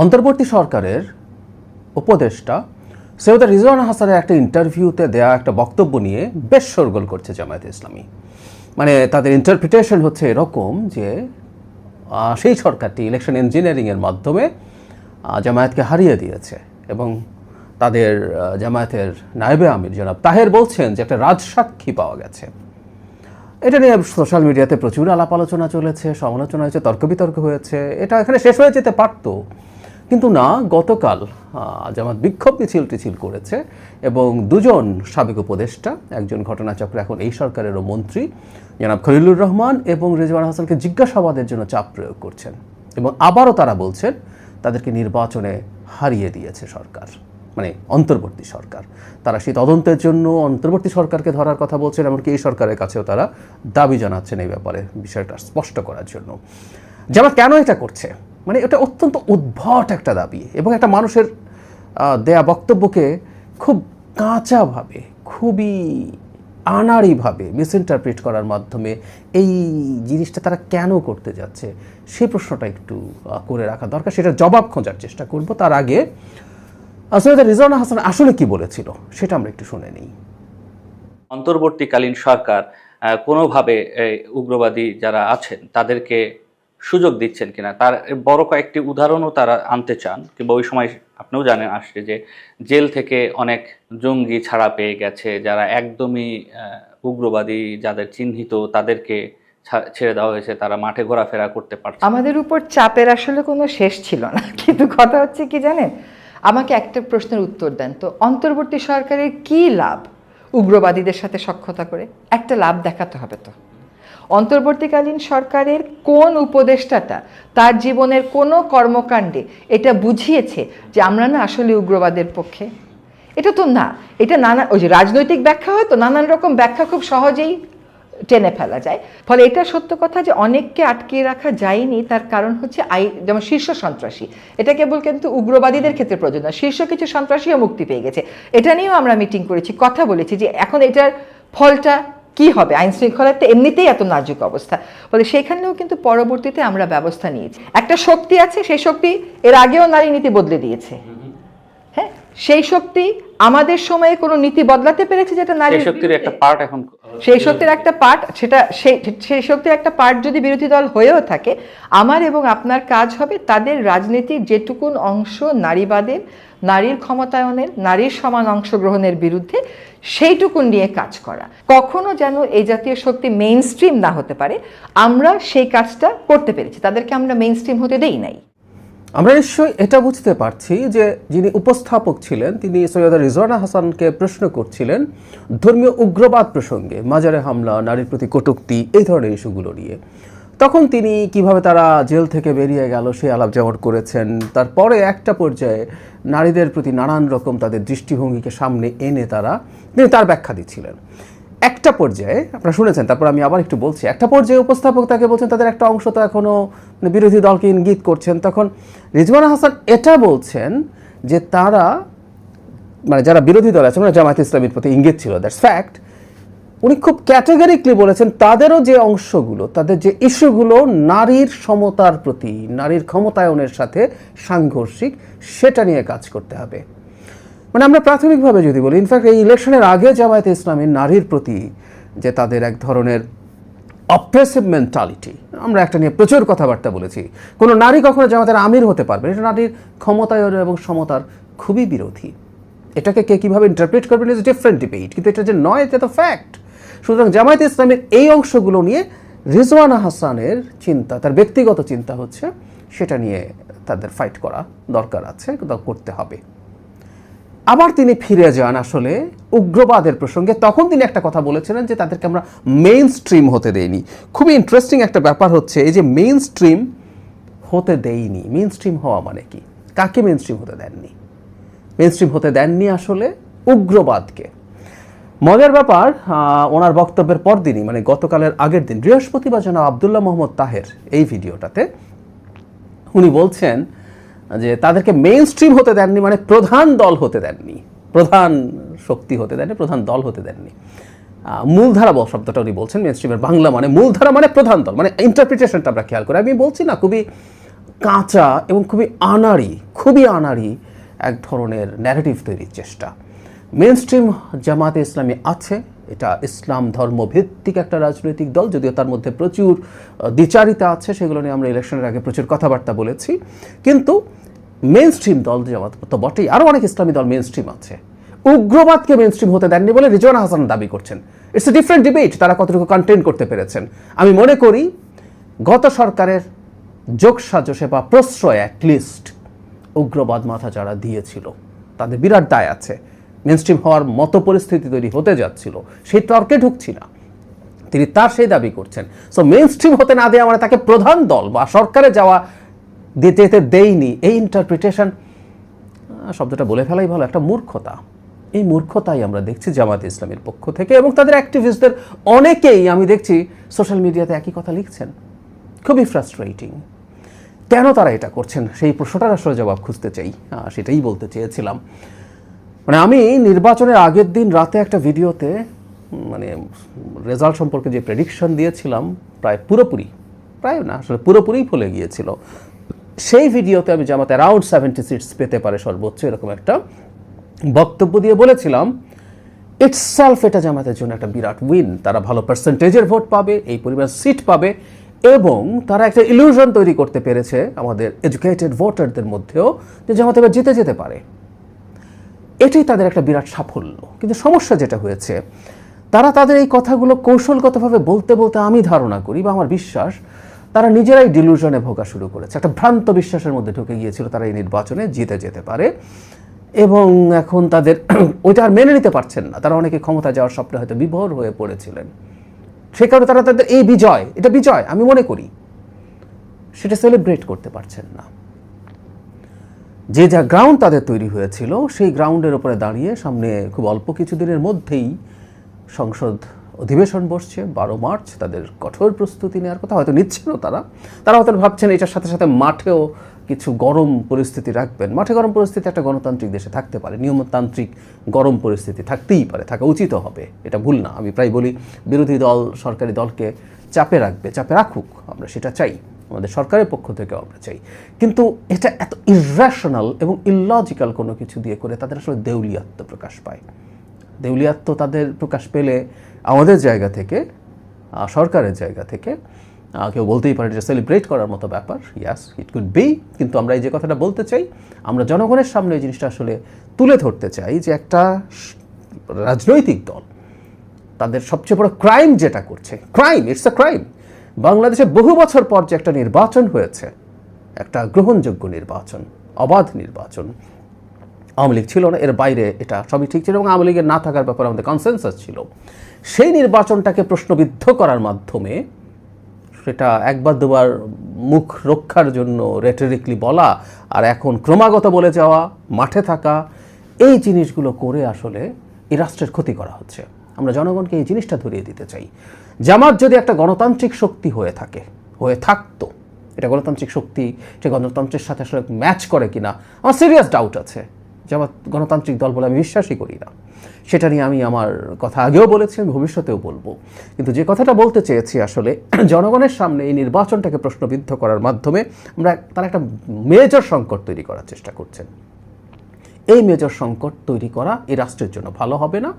অন্তর্বর্তী সরকারের উপদেষ্টা সৈয়দ রিজওয়ানা হাসানের একটা ইন্টারভিউতে দেয়া একটা বক্তব্য নিয়ে বেশ শোরগোল করছে জামায়াতে ইসলামী। মানে তাদের ইন্টারপ্রিটেশন হচ্ছে এরকম যে সেই সরকারটি ইলেকশন ইঞ্জিনিয়ারিংয়ের মাধ্যমে জামায়াতকে হারিয়ে দিয়েছে এবং তাদের জামায়াতের নায়েবে আমির জনাব তাহের বলছেন যে একটা রাজসাক্ষী পাওয়া গেছে। এটা নিয়ে সোশ্যাল মিডিয়াতে প্রচুর আলাপ আলোচনা চলেছে, সমালোচনা হয়েছে, তর্ক বিতর্ক হয়েছে। এটা এখানে শেষ হয়ে যেতে পারত, কিন্তু না। গতকাল জামাত বিক্ষোভ মিছিল করেছে এবং দুজন সাবেক উপদেষ্টা, একজন ঘটনাচক্রে এখন এই সরকারেরও মন্ত্রী জনাব খলিলুর রহমান এবং রিজওয়ানা হাসানকে জিজ্ঞাসাবাদের জন্য চাপ প্রয়োগ করছেন এবং আবারও তারা বলছেন তাদেরকে নির্বাচনে হারিয়ে দিয়েছে সরকার, মানে অন্তর্বর্তী সরকার। তারা সেই তদন্তের জন্য অন্তর্বর্তী সরকারকে ধরার কথা বলছেন, এমনকি এই সরকারের কাছেও তারা দাবি জানাচ্ছেন এই ব্যাপারে বিষয়টা স্পষ্ট করার জন্য। জামাত কেন এটা করছে, মানে এটা অত্যন্ত উদ্ভট একটা দাবি এবং একটা মানুষের দেয়া বক্তব্যকে খুব কাঁচাভাবে, খুবই আনাড়িভাবে মিসইন্টারপ্রিট করার মাধ্যমে এই জিনিসটা তারা কেন করতে যাচ্ছে সেই প্রশ্নটা একটু করে রাখা দরকার। সেটা জবাব খোঁজার চেষ্টা করব। তার আগে সৈয়দ রিজওয়ানা হাসান আসলে কি বলেছিল সেটা আমরা একটু শুনে নিই। অন্তর্বর্তীকালীন সরকার কোনোভাবে উগ্রবাদী যারা আছেন তাদেরকে সুযোগ দিচ্ছেন কিনা তার বড় কয়েকটি উদাহরণও তারা আনতে চান, কিংবা ওই সময় আপনিও জানেন আসছে যে জেল থেকে অনেক জঙ্গি ছাড়া পেয়ে গেছে, যারা একদমই উগ্রবাদী যাদের চিহ্নিত তাদেরকে ছেড়ে দেওয়া হয়েছে, তারা মাঠে ঘোরাফেরা করতে পারছে। আমাদের উপর চাপের আসলে কোনো শেষ ছিল না, কিন্তু কথা হচ্ছে কি জানেন, আমাকে একটা প্রশ্নের উত্তর দেন তো, অন্তর্বর্তী সরকারের কি লাভ উগ্রবাদীদের সাথে সখ্যতা করে? একটা লাভ দেখাতে হবে তো। অন্তর্বর্তীকালীন সরকারের কোন উপদেষ্টাটা তার জীবনের কোনো কর্মকাণ্ডে এটা বুঝিয়েছে যে আমরা না আসলে উগ্রবাদের পক্ষে? এটা তো না। এটা নানা ওই যে রাজনৈতিক ব্যাখ্যা হয় তো, নানান রকম ব্যাখ্যা খুব সহজেই টেনে ফেলা যায়। ফলে এটা সত্য কথা যে অনেককে আটকে রাখা যায়নি, তার কারণ হচ্ছে যেমন শীর্ষ সন্ত্রাসী, এটা কেবল কিন্তু উগ্রবাদীদের ক্ষেত্রে প্রযোজ্য না, শীর্ষ কিছু সন্ত্রাসীও মুক্তি পেয়ে গেছে। এটা নিয়েও আমরা মিটিং করেছি, কথা বলেছি যে এখন এটার ফলটা কি হবে। আইন শৃঙ্খলার তো এমনিতেই এত নাজুক অবস্থা, ফলে সেখানেও কিন্তু পরবর্তীতে আমরা ব্যবস্থা নিয়েছি। একটা শক্তি আছে, সেই শক্তি এর আগেও নারী নীতি বদলে দিয়েছে। হ্যাঁ, সেই শক্তি আমাদের সময়ে কোনো নীতি বদলাতে পেরেছে যেটা নারী শক্তির একটা পার্ট, এখন সেই শক্তির একটা পার্ট, সেটা সেই শক্তির একটা পার্ট যদি বিরোধী দল হয়েও থাকে, আমার এবং আপনার কাজ হবে তাদের রাজনীতির যেটুকুন অংশ নারীবাদের, নারীর ক্ষমতায়নের, নারীর সমান অংশগ্রহণের বিরুদ্ধে, সেইটুকুন নিয়ে কাজ করা। কখনো যেন এই জাতীয় শক্তি মেইন স্ট্রিম না হতে পারে, আমরা সেই কাজটা করতে পেরেছি। তাদেরকে আমরা মেইন স্ট্রিম হতে দেই নাই। আমরা নিশ্চয়ই এটা বুঝতে পারছি যে যিনি উপস্থাপক ছিলেন তিনি সৈয়দ রিজওয়ানা হাসানকে প্রশ্ন করছিলেন ধর্মীয় উগ্রবাদ প্রসঙ্গে, মাজারে হামলা, নারীর প্রতি কটূক্তি, এই ধরনের ইস্যুগুলো নিয়ে। তখন তিনি কিভাবে তারা জেল থেকে বেরিয়ে গেল সেই আলাপ যেমন করেছেন। তারপরে একটা পর্যায়ে নারীদের প্রতি নানান রকম তাদের দৃষ্টিভঙ্গিকে সামনে এনে তিনি তার ব্যাখ্যা দিচ্ছিলেন। একটা পর্যায়ে আপনারা শুনেছেন, তারপর আমি আবার একটু বলছি, একটা পর্যায়ে উপস্থাপক তাকে বলছেন তাদের একটা অংশ তো এখনও বিরোধী দলকে ইঙ্গিত করছেন। তখন রিজওয়ানা হাসান এটা বলছেন যে তারা, মানে যারা বিরোধী দল আছে, মানে জামায়াতে ইসলামীর প্রতি ইঙ্গিত ছিল, দ্যাটস ফ্যাক্ট। উনি খুব ক্যাটেগরিক্যালি বলেছেন তাদেরও যে অংশগুলো, তাদের যে ইস্যুগুলো নারীর সমতার প্রতি, নারীর ক্ষমতায়নের সাথে সাংঘর্ষিক, সেটা নিয়ে কাজ করতে হবে। মানে আমরা প্রাথমিকভাবে যদি বলি, ইনফ্যাক্ট এই ইলেকশনের আগে জামায়াতে ইসলামী নারীর প্রতি যে তাদের এক ধরনের অপ্রেসিভ মেন্টালিটি, আমরা একটা নিয়ে প্রচুর কথাবার্তা বলেছি। কোনো নারী কখনো জামায়াতের আমির হতে পারবে, এটা নারীর ক্ষমতায়ন এবং সমতার খুবই বিরোধী। এটাকে কে কীভাবে ইন্টারপ্রেট করবেন ইজ ডিফারেন্ট ডিবেট, কিন্তু এটা যে নয় এটা তো ফ্যাক্ট। সুতরাং জামায়াতে ইসলামের এই অংশগুলো নিয়ে রিজওয়ানা হাসানের চিন্তা, তার ব্যক্তিগত চিন্তা হচ্ছে সেটা নিয়ে তাদের ফাইট করা দরকার আছে, করতে হবে। আবার তিনি ফিরে যান আসলে উগ্রবাদের প্রসঙ্গে। তখন তিনি একটা কথা বলেছিলেন যে তাদেরকে আমরা মেইন স্ট্রিম হতে দেইনি। খুবই ইন্টারেস্টিং একটা ব্যাপার হচ্ছে এই যে মেইন স্ট্রিম হতে দেইনি, মেইন স্ট্রিম হওয়া মানে কি? কাকে মেইন স্ট্রিম হতে দেননি? মেইন স্ট্রিম হতে দেননি আসলে উগ্রবাদকে। মজার ব্যাপার, ওনার বক্তব্যের পর দিনই, মানে গতকালের আগের দিন বৃহস্পতিবার জনাব আবদুল্লাহ মোহাম্মদ তাহের এই ভিডিওটাতে উনি বলছেন যে তাদেরকে মেইন স্ট্রিম হতে দেননি, মানে প্রধান দল হতে দেননি, প্রধান শক্তি হতে দেননি, প্রধান দল হতে দেননি। মূলধারা শব্দটা উনি বলছেন, মেইন স্ট্রিমের বাংলা মানে মূলধারা, মানে প্রধান দল, মানে ইন্টারপ্রিটেশনটা আমরা খেয়াল করি। আমি বলছি না, খুবই কাঁচা এবং খুবই আনাড়ি এক ধরনের ন্যারেটিভ তৈরির চেষ্টা। মেইন স্ট্রিম জামাতে ইসলামী আছে, এটা ইসলাম ধর্ম ভিত্তিক একটা রাজনৈতিক দল, যদিও তার মধ্যে প্রচুর দ্বিচারিতা আছে, সেগুলো নিয়ে আমরা ইলেকশনের আগে প্রচুর কথাবার্তা বলেছি। কিন্তু মেইন স্ট্রিম দল জামাত তো বটেই, আরও অনেক ইসলামী দল মেইন স্ট্রিম আছে। উগ্রবাদকে মেইন স্ট্রিম হতে দেননি বলে রিজওয়ানা হাসান দাবি করছেন। ইটস এ ডিফারেন্ট ডিবেট, তারা কতটুকু কন্টেইন করতে পেরেছেন। আমি মনে করি গত সরকারের যোগসাজশে বা প্রশ্রয় অ্যাটলিস্ট উগ্রবাদ মাথা যারা দিয়েছিল তাদের বিরাট দায় আছে। মেইনস্ট্রিম হওয়ার মতো পরিস্থিতি তৈরি হতে যাচ্ছিল, সেই তর্কে ঢুকছি না, তিনি তার সেই দাবি করছেন। সো মেইনস্ট্রিম হতে না দেওয়া মানে তাকে প্রধান দল বা সরকারে যাওয়া যেতে দেয়নি, এই ইন্টারপ্রিটেশন, শব্দটা বলে ফেলাই ভালো, একটা মূর্খতা। এই মূর্খতাই আমরা দেখছি জামাতে ইসলামের পক্ষ থেকে, এবং তাদের অ্যাক্টিভিস্টদের অনেকেই আমি দেখছি সোশ্যাল মিডিয়াতে একই কথা লিখছেন। খুবই ফ্রাস্ট্রেটিং। কেন তারা এটা করছেন সেই প্রশ্নটার আসলে জবাব খুঁজতে চাই, সেটাই বলতে চেয়েছিলাম। মানে আমি নির্বাচনের আগের দিন রাতে একটা ভিডিওতে মানে রেজাল্ট সম্পর্কে যে প্রেডিকশন দিয়েছিলাম পুরোপুরি ফলে গিয়েছিল। সেই ভিডিওতে আমি জামাতে অ্যারাউন্ড 70 সিটস পেতে পারে সর্বোচ্চ, এরকম একটা বক্তব্য দিয়ে বলেছিলাম ইটসেলফ এটা জামাতের জন্য একটা বিরাট উইন। তারা ভালো পার্সেন্টেজের ভোট পাবে, এই পরিমাণ সিট পাবে, এবং তারা একটা ইলিউশন তৈরি করতে পেরেছে আমাদের এডুকেটেড ভোটারদের মধ্যেও যে জামাত এবার জিতে যেতে পারে। এটাই তাদের একটা বিরাট সাফল্য। কিন্তু সমস্যা যেটা হয়েছে, তারা তাদের এই কথাগুলো কৌশলগতভাবে বলতে বলতে আমি ধারণা করি বা আমার বিশ্বাস তারা নিজেরাই ডিলুশনে ভোগা শুরু করেছে। একটা ভ্রান্ত বিশ্বাসের মধ্যে ঢুকে গিয়েছিল তারা এই নির্বাচনে জিতে যেতে পারে, এবং এখন তাদের ওইটা আর মেনে নিতে পারছেন না। তারা অনেকে ক্ষমতা যাওয়ার স্বপ্নে হয়তো বিভোর হয়ে পড়েছিলেন, সে কারণে তারা তাদের এই বিজয় আমি মনে করি সেটা সেলিব্রেট করতে পারছেন না। যে যা গ্রাউন্ড তাদের তৈরি হয়েছিল সেই গ্রাউন্ডের উপরে দাঁড়িয়ে সামনে খুব অল্প কিছুদিনের মধ্যেই সংসদ অধিবেশন বসছে 12 মার্চ। তাদের কঠোর প্রস্তুতি নেওয়ার কথা, হয়তো নিচ্ছেনও তারা হয়তো ভাবছেন এটার সাথে সাথে মাঠেও কিছু গরম পরিস্থিতি রাখবেন। মাঠে গরম পরিস্থিতি একটা গণতান্ত্রিক দেশে থাকতে পারে, নিয়মতান্ত্রিক গরম পরিস্থিতি থাকতেই পারে, থাকা উচিত হবে, এটা ভুল না। আমি প্রায় বলি বিরোধী দল সরকারি দলকে চাপে রাখুক, আমরা সেটা চাই, আমাদের সরকারের পক্ষ থেকেও আমরা চাই। কিন্তু এটা এত ইররেশনাল এবং ইললজিক্যাল কোনো কিছু দিয়ে করে তাদের আসলে দেউলিয়াত্ম প্রকাশ পায়। দেউলিয়াত্ম তাদের প্রকাশ পেলে আমাদের জায়গা থেকে, সরকারের জায়গা থেকে কেউ বলতেই পারে এটা সেলিব্রেট করার মতো ব্যাপার। ইয়াস, ইট কুড বি। কিন্তু আমরা এই যে কথাটা বলতে চাই, আমরা জনগণের সামনে এই জিনিসটা আসলে তুলে ধরতে চাই যে একটা রাজনৈতিক দল তাদের সবচেয়ে বড় ক্রাইম যেটা করছে, ইটস আ ক্রাইম। বাংলাদেশে বহু বছর পর যে একটা নির্বাচন হয়েছে, একটা গ্রহণযোগ্য নির্বাচন, অবাধ নির্বাচন, আওয়ামী লীগ ছিল না, এর বাইরে এটা সবই ঠিক ছিল, এবং আওয়ামী লীগের না থাকার ব্যাপারে আমাদের কনসেনসাস ছিল। সেই নির্বাচনটাকে প্রশ্নবিদ্ধ করার মাধ্যমে, সেটা একবার দুবার মুখ রক্ষার জন্য রেটরিকলি বলা আর এখন ক্রমাগত বলে যাওয়া, মাঠে থাকা, এই জিনিসগুলো করে আসলে এই রাষ্ট্রের ক্ষতি করা হচ্ছে। আমরা জনগণকে এই জিনিসটা ধরিয়ে দিতে চাই। জামাত যদি একটা গণতান্ত্রিক শক্তি হয়ে থাকতো, এটা গণতান্ত্রিক শক্তি, সে গণতন্ত্রের সাথে আসলে ম্যাচ করে কিনা আমার সিরিয়াস ডাউট আছে। জামাত গণতান্ত্রিক দল বলে আমি বিশ্বাসই করি না। সেটা নিয়ে আমি আমার কথা আগেও বলেছি, আমি ভবিষ্যতেও বলবো। কিন্তু যে কথাটা বলতে চেয়েছি আসলে, জনগণের সামনে এই নির্বাচনটাকে প্রশ্নবিদ্ধ করার মাধ্যমে তারা একটা মেজর সংকট তৈরি করার চেষ্টা করছেন। এই মেজর সংকট তৈরি করা এই রাষ্ট্রের জন্য ভালো হবে না।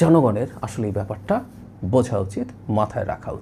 জনগণের আসলে এই ব্যাপারটা বোঝা উচিত, মাথায় রাখা উচিত।